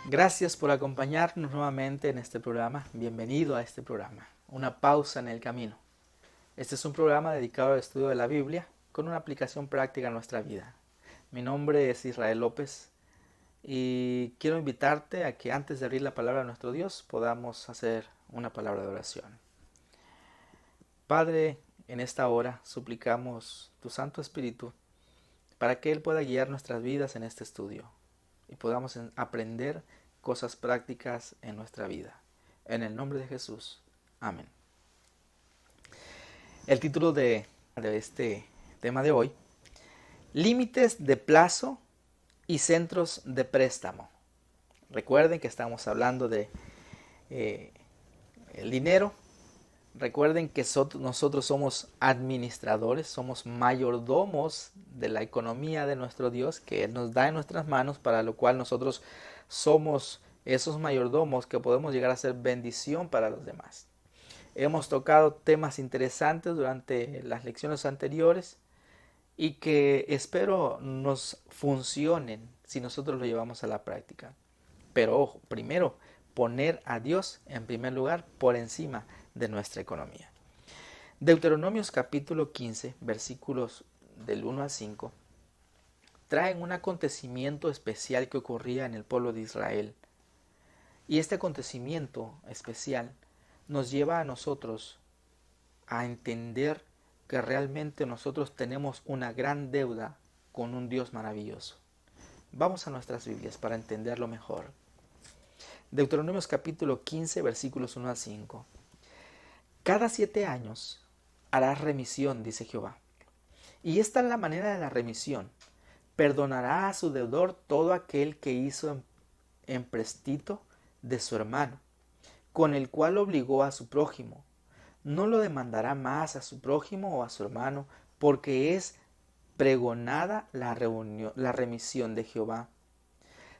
Gracias por acompañarnos nuevamente en este programa. Bienvenido a este programa, Una pausa en el camino. Este es un programa dedicado al estudio de la Biblia con una aplicación práctica en nuestra vida. Mi nombre es Israel López y quiero invitarte a que antes de abrir la palabra de nuestro Dios podamos hacer una palabra de oración. Padre, en esta hora suplicamos tu Santo Espíritu para que Él pueda guiar nuestras vidas en este estudio y podamos aprender cosas prácticas en nuestra vida. En el nombre de Jesús. Amén. El título de este tema de hoy: límites de plazo y centros de préstamo. Recuerden que estamos hablando de el dinero. Recuerden que nosotros somos administradores, somos mayordomos de la economía de nuestro Dios, que Él nos da en nuestras manos, para lo cual nosotros somos esos mayordomos que podemos llegar a ser bendición para los demás. Hemos tocado temas interesantes durante las lecciones anteriores y que espero nos funcionen si nosotros lo llevamos a la práctica. Pero ojo, primero, poner a Dios en primer lugar por encima de nuestra economía. Deuteronomios capítulo 15, versículos del 1 al 5, traen un acontecimiento especial que ocurría en el pueblo de Israel. Y este acontecimiento especial nos lleva a nosotros a entender que realmente nosotros tenemos una gran deuda con un Dios maravilloso. Vamos a nuestras Biblias para entenderlo mejor. Deuteronomios capítulo 15, versículos 1 al 5. Cada 7 años harás remisión, dice Jehová. Y esta es la manera de la remisión. Perdonará a su deudor todo aquel que hizo empréstito de su hermano, con el cual obligó a su prójimo. No lo demandará más a su prójimo o a su hermano, porque es pregonada la remisión de Jehová.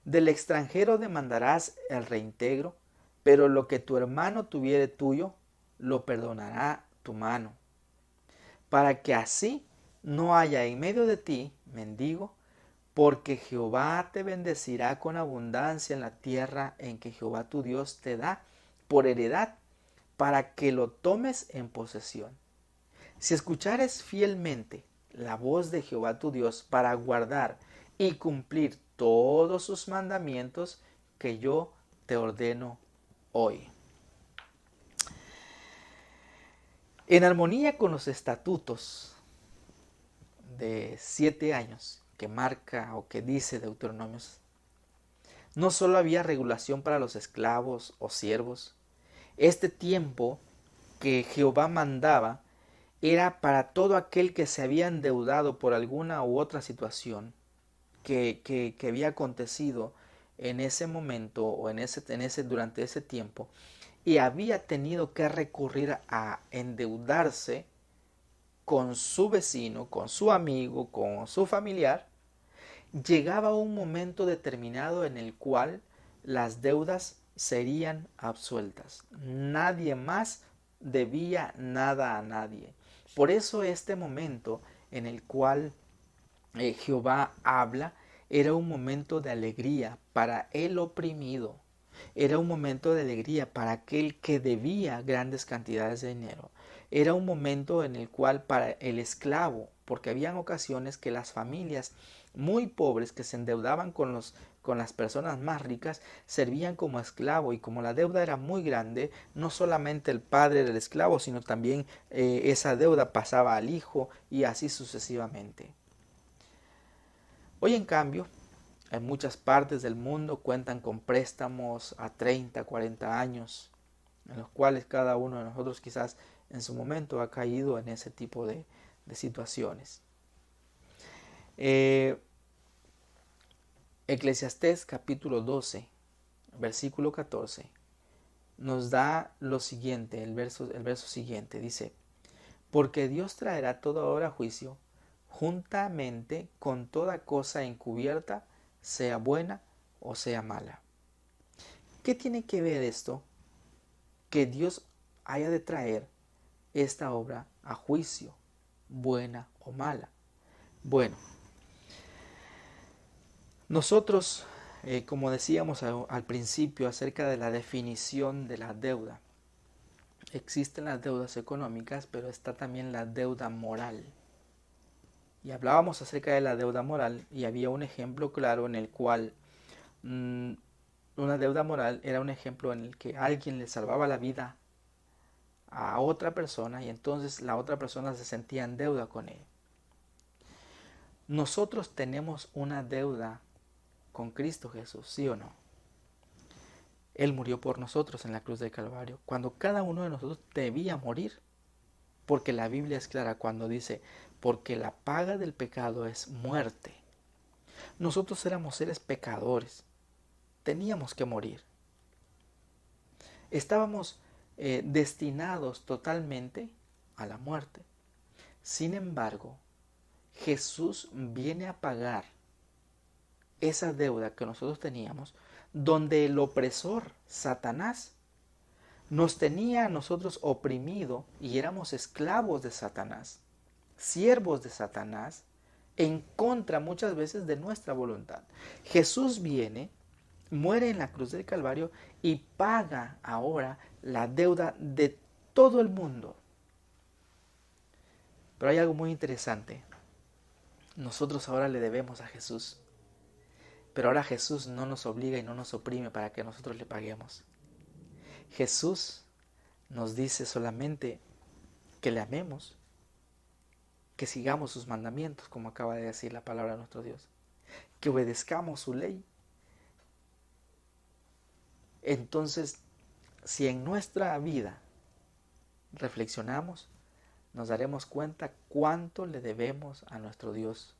Del extranjero demandarás el reintegro, pero lo que tu hermano tuviere tuyo, lo perdonará tu mano, para que así no haya en medio de ti mendigo, porque Jehová te bendecirá con abundancia en la tierra en que Jehová tu Dios te da por heredad, para que lo tomes en posesión. Si escuchares fielmente la voz de Jehová tu Dios para guardar y cumplir todos sus mandamientos que yo te ordeno hoy. En armonía con los estatutos de 7 años que marca o que dice Deuteronomios, no solo había regulación para los esclavos o siervos. Este tiempo que Jehová mandaba era para todo aquel que se había endeudado por alguna u otra situación que había acontecido en ese momento o durante ese tiempo, y había tenido que recurrir a endeudarse con su vecino, con su amigo, con su familiar. Llegaba un momento determinado en el cual las deudas serían absueltas. Nadie más debía nada a nadie. Por eso este momento en el cual Jehová habla era un momento de alegría para el oprimido. Era un momento de alegría para aquel que debía grandes cantidades de dinero. Era un momento en el cual para el esclavo, porque habían ocasiones que las familias muy pobres que se endeudaban con las personas más ricas servían como esclavo, y como la deuda era muy grande, no solamente el padre del esclavo, sino también esa deuda pasaba al hijo y así sucesivamente. Hoy en cambio, en muchas partes del mundo cuentan con préstamos a 30, 40 años, en los cuales cada uno de nosotros quizás en su momento ha caído en ese tipo de situaciones. Eclesiastés capítulo 12, versículo 14, nos da lo siguiente, el verso siguiente, dice, porque Dios traerá toda obra a juicio, juntamente con toda cosa encubierta, sea buena o sea mala. ¿Qué tiene que ver esto? Que Dios haya de traer esta obra a juicio, buena o mala. Bueno, nosotros, como decíamos al principio acerca de la definición de la deuda, existen las deudas económicas, pero está también la deuda moral. Y hablábamos acerca de la deuda moral y había un ejemplo claro en el cual una deuda moral era un ejemplo en el que alguien le salvaba la vida a otra persona y entonces la otra persona se sentía en deuda con él. Nosotros tenemos una deuda con Cristo Jesús, ¿sí o no? Él murió por nosotros en la cruz del Calvario, cuando cada uno de nosotros debía morir, porque la Biblia es clara cuando dice, porque la paga del pecado es muerte. Nosotros éramos seres pecadores, teníamos que morir. Estábamos destinados totalmente a la muerte. Sin embargo, Jesús viene a pagar esa deuda que nosotros teníamos, donde el opresor, Satanás, nos tenía a nosotros oprimido y éramos esclavos de Satanás, siervos de Satanás, en contra muchas veces de nuestra voluntad. Jesús viene, muere en la cruz del Calvario y paga ahora la deuda de todo el mundo. Pero hay algo muy interesante. Nosotros ahora le debemos a Jesús. Pero ahora Jesús no nos obliga y no nos oprime para que nosotros le paguemos. Jesús nos dice solamente que le amemos, que sigamos sus mandamientos, como acaba de decir la palabra de nuestro Dios, que obedezcamos su ley. Entonces, si en nuestra vida reflexionamos, nos daremos cuenta cuánto le debemos a nuestro Dios.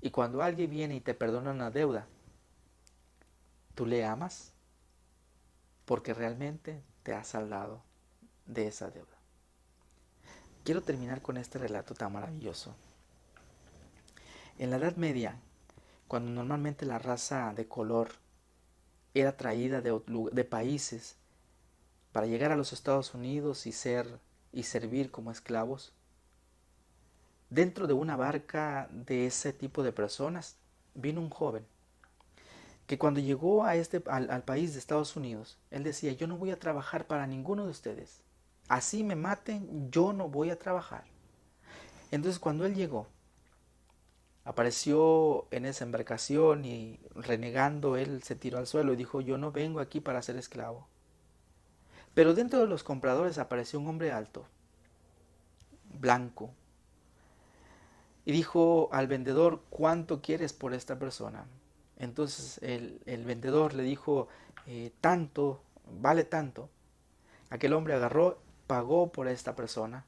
Y cuando alguien viene y te perdona una deuda, ¿tú le amas? Porque realmente te has saldado de esa deuda. Quiero terminar con este relato tan maravilloso. En la Edad Media, cuando normalmente la raza de color era traída de países para llegar a los Estados Unidos y servir como esclavos, dentro de una barca de ese tipo de personas vino un joven que cuando llegó al país de Estados Unidos, él decía, yo no voy a trabajar para ninguno de ustedes. Así me maten, yo no voy a trabajar. Entonces cuando él llegó, apareció en esa embarcación y renegando, él se tiró al suelo y dijo, yo no vengo aquí para ser esclavo. Pero dentro de los compradores apareció un hombre alto, blanco, y dijo al vendedor, ¿cuánto quieres por esta persona? Entonces el vendedor le dijo, tanto, vale tanto. Aquel hombre agarró, pagó por esta persona.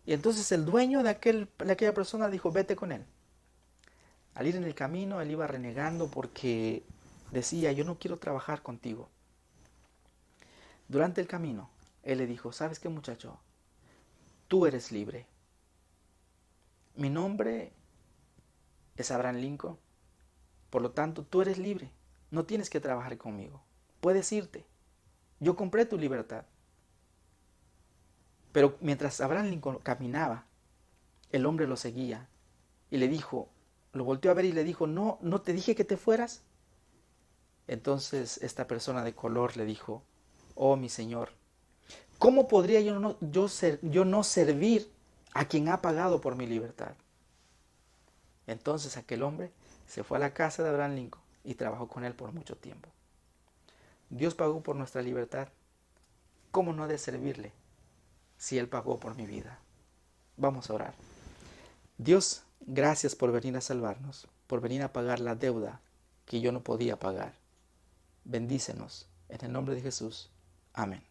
Y entonces el dueño de aquella persona dijo, vete con él. Al ir en el camino, él iba renegando porque decía, yo no quiero trabajar contigo. Durante el camino, él le dijo, ¿sabes qué, muchacho? Tú eres libre. Mi nombre es Abraham Lincoln. Por lo tanto, tú eres libre. No tienes que trabajar conmigo. Puedes irte. Yo compré tu libertad. Pero mientras Abraham Lincoln caminaba, el hombre lo seguía y le dijo, lo volteó a ver y le dijo, no, ¿no te dije que te fueras? Entonces esta persona de color le dijo, oh mi señor, ¿cómo podría yo no servir a quien ha pagado por mi libertad? Entonces aquel hombre se fue a la casa de Abraham Lincoln y trabajó con él por mucho tiempo. Dios pagó por nuestra libertad. ¿Cómo no he de servirle si Él pagó por mi vida? Vamos a orar. Dios, gracias por venir a salvarnos, por venir a pagar la deuda que yo no podía pagar. Bendícenos. En el nombre de Jesús. Amén.